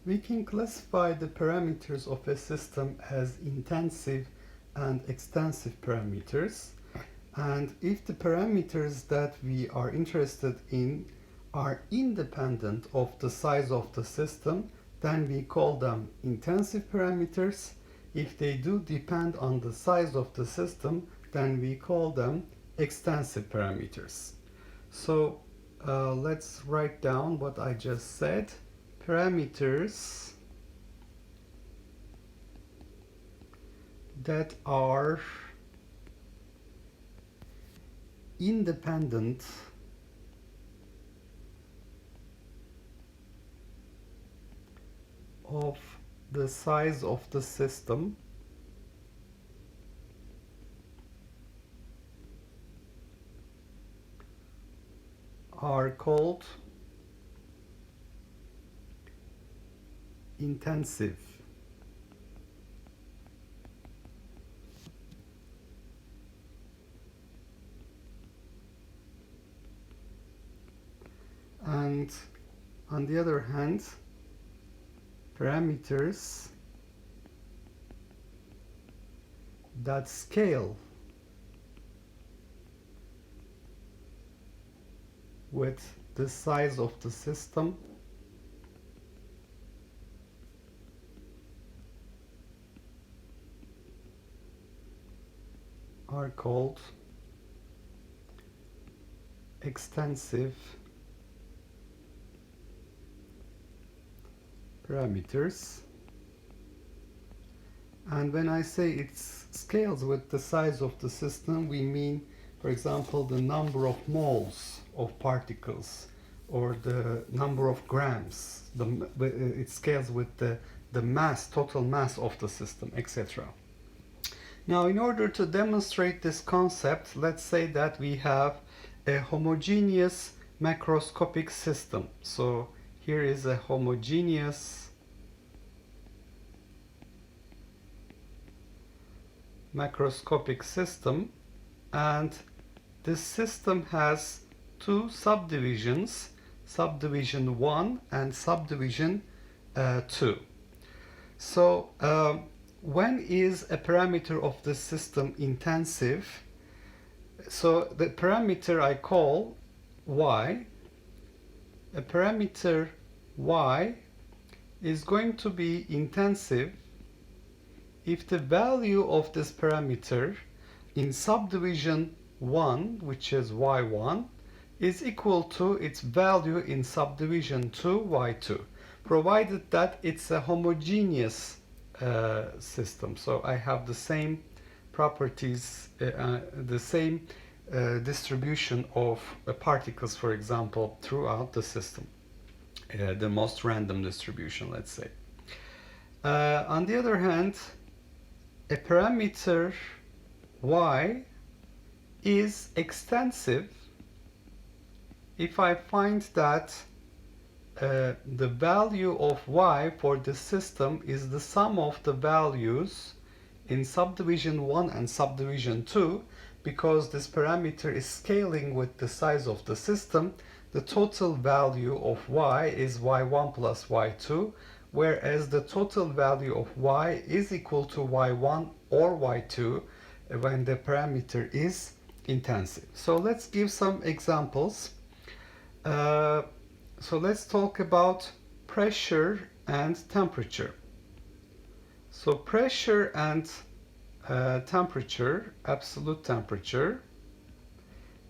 We can classify the parameters of a system as intensive and extensive parameters. And if the parameters that we are interested in are independent of the size of the system, then we call them intensive parameters. If they do depend on the size of the system, then we call them extensive parameters. So let's write down what I just said. Parameters that are independent of the size of the system are called intensive. And on the other hand, parameters that scale with the size of the system are called extensive parameters. And when I say it scales with the size of the system, we mean, for example, the number of moles of particles or the number of grams. It scales with the mass, total mass of the system, etc. Now, in order to demonstrate this concept, let's say that we have a homogeneous macroscopic system. So here is a homogeneous macroscopic system, and this system has two subdivisions, subdivision 1 and subdivision 2. So when is a parameter of the system intensive? So the parameter I call y, a parameter y is going to be intensive if the value of this parameter in subdivision 1, which is y1, is equal to its value in subdivision 2, y2, provided that it's a homogeneous system. So I have the same properties, the same distribution of particles, for example, throughout the system. The most random distribution, let's say. On the other hand, a parameter y is extensive if I find that the value of y for the system is the sum of the values in subdivision 1 and subdivision 2, because this parameter is scaling with the size of the system. The total value of y is y1 plus y2, whereas the total value of y is equal to y1 or y2 when the parameter is intensive. So let's give some examples. So let's talk about pressure and temperature. So pressure and temperature, absolute temperature,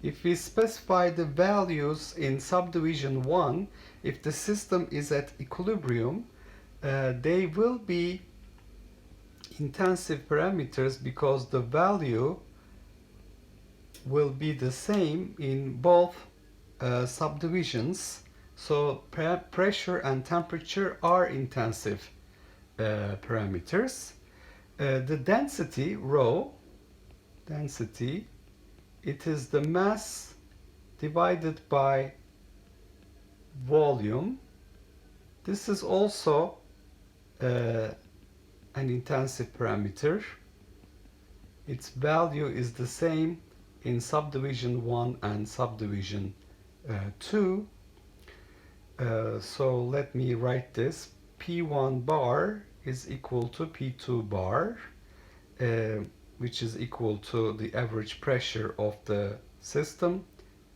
if we specify the values in subdivision 1, if the system is at equilibrium, they will be intensive parameters because the value will be the same in both subdivisions. So pressure and temperature are intensive parameters. The density, rho, density, it is the mass divided by volume. This is also an intensive parameter. Its value is the same in subdivision 1 and subdivision 2. So let me write this. P1 bar is equal to P2 bar, which is equal to the average pressure of the system.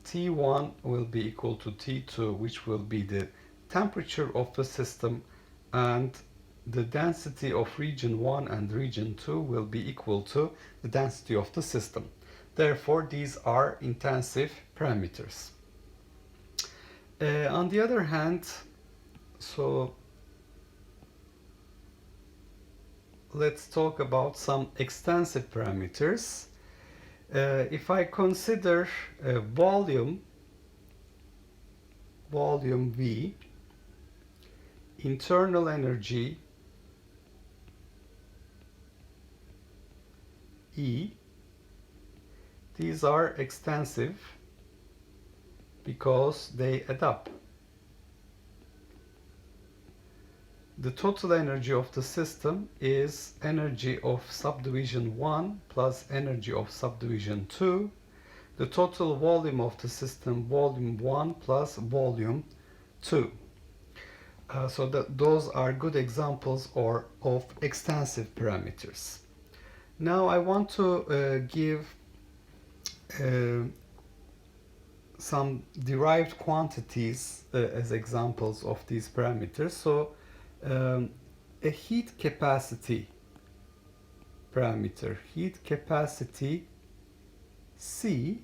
T1 will be equal to T2, which will be the temperature of the system, and the density of region 1 and region 2 will be equal to the density of the system. Therefore, these are intensive parameters. On the other hand, so let's talk about some extensive parameters. If I consider volume V, internal energy E, these are extensive because they add up. The total energy of the system is energy of subdivision 1 plus energy of subdivision 2. The total volume of the system, volume 1 plus volume 2. So those are good examples of extensive parameters. Now I want to give some derived quantities as examples of these parameters. So a heat capacity parameter, heat capacity C,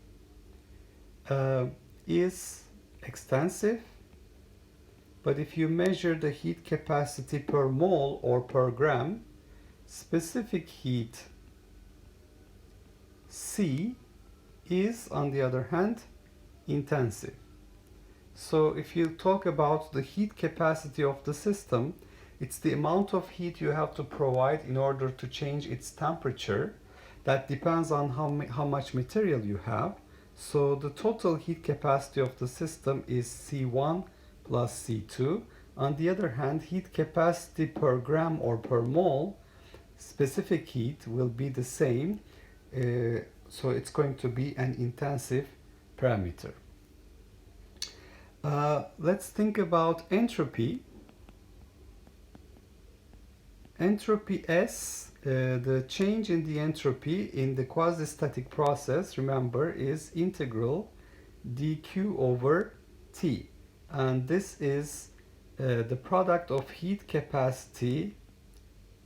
is extensive, but if you measure the heat capacity per mole or per gram, specific heat C is, on the other hand, intensive. So if you talk about the heat capacity of the system, it's the amount of heat you have to provide in order to change its temperature. That depends on how much material you have. So the total heat capacity of the system is C1 plus C2. On the other hand, heat capacity per gram or per mole, specific heat will be the same. So it's going to be an intensive parameter. Let's think about entropy. Entropy S, the change in the entropy in the quasi-static process, remember, is integral dq over T. And this is the product of heat capacity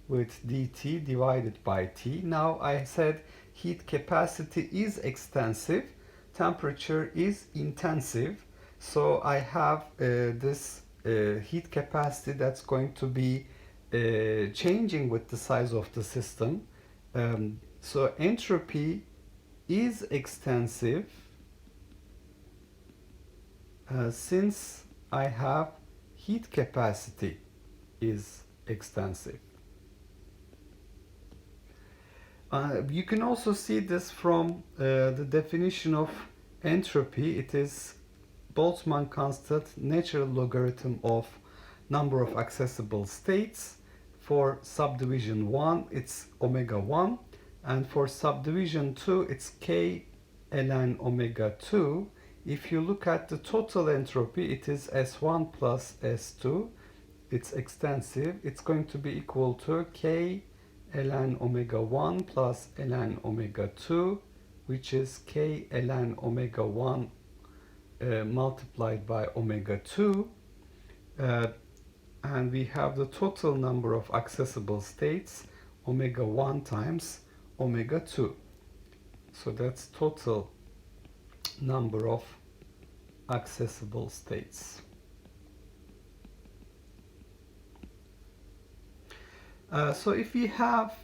with dt divided by T. Now I said heat capacity is extensive, temperature is intensive. So I have this heat capacity that's going to be changing with the size of the system. So entropy is extensive since I have heat capacity is extensive. You can also see this from the definition of entropy. It is Boltzmann constant, natural logarithm of number of accessible states. For subdivision 1 it's omega 1, and for subdivision 2 it's k ln omega 2. If you look at the total entropy, it is S1 plus S2. It's extensive. It's going to be equal to k ln omega 1 plus ln omega 2, which is k ln omega 1 multiplied by omega 2, and we have the total number of accessible states, omega 1 times omega 2. So that's total number of accessible states. So if we have,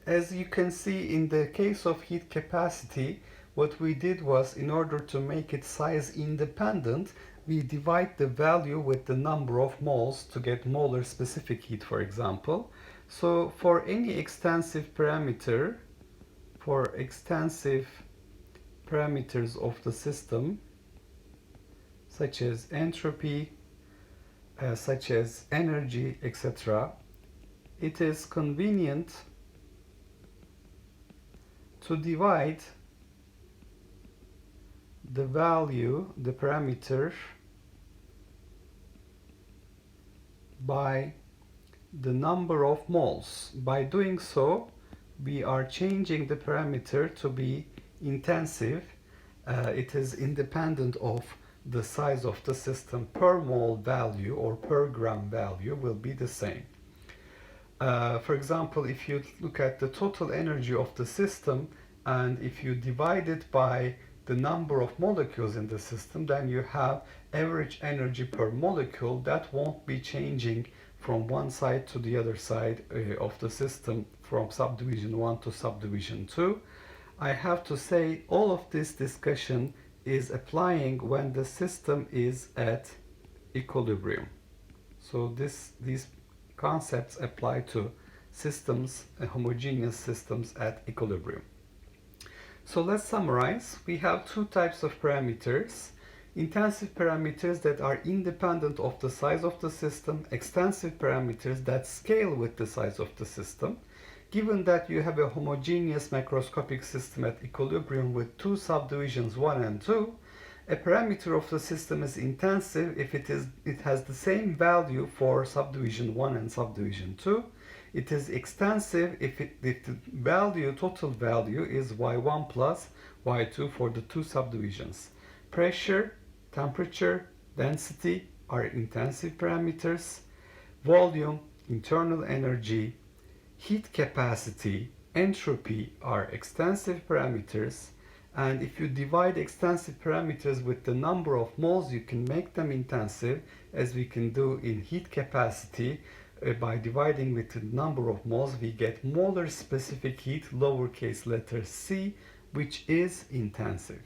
as you can see in the case of heat capacity, what we did was, in order to make it size independent, we divide the value with the number of moles to get molar specific heat, for example. So for any extensive parameter, for extensive parameters of the system, such as entropy, such as energy, etc., it is convenient to divide the value, the parameter, by the number of moles. By doing so, we are changing the parameter to be intensive. It is independent of the size of the system. Per mole value or per gram value will be the same. For example, if you look at the total energy of the system and if you divide it by the number of molecules in the system, then you have average energy per molecule that won't be changing from one side to the other side of the system, from subdivision 1 to subdivision 2. I have to say all of this discussion is applying when the system is at equilibrium. So these concepts apply to systems, homogeneous systems at equilibrium. So let's summarize. We have two types of parameters. Intensive parameters that are independent of the size of the system, extensive parameters that scale with the size of the system. Given that you have a homogeneous macroscopic system at equilibrium with two subdivisions 1 and 2, a parameter of the system is intensive if it has the same value for subdivision 1 and subdivision 2. It is extensive if the total value is y1 plus y2 for the two subdivisions. Pressure, temperature, density are intensive parameters. Volume, internal energy, heat capacity, entropy are extensive parameters. And if you divide extensive parameters with the number of moles, you can make them intensive, as we can do in heat capacity. By dividing with the number of moles, we get molar specific heat, lowercase letter c, which is intensive.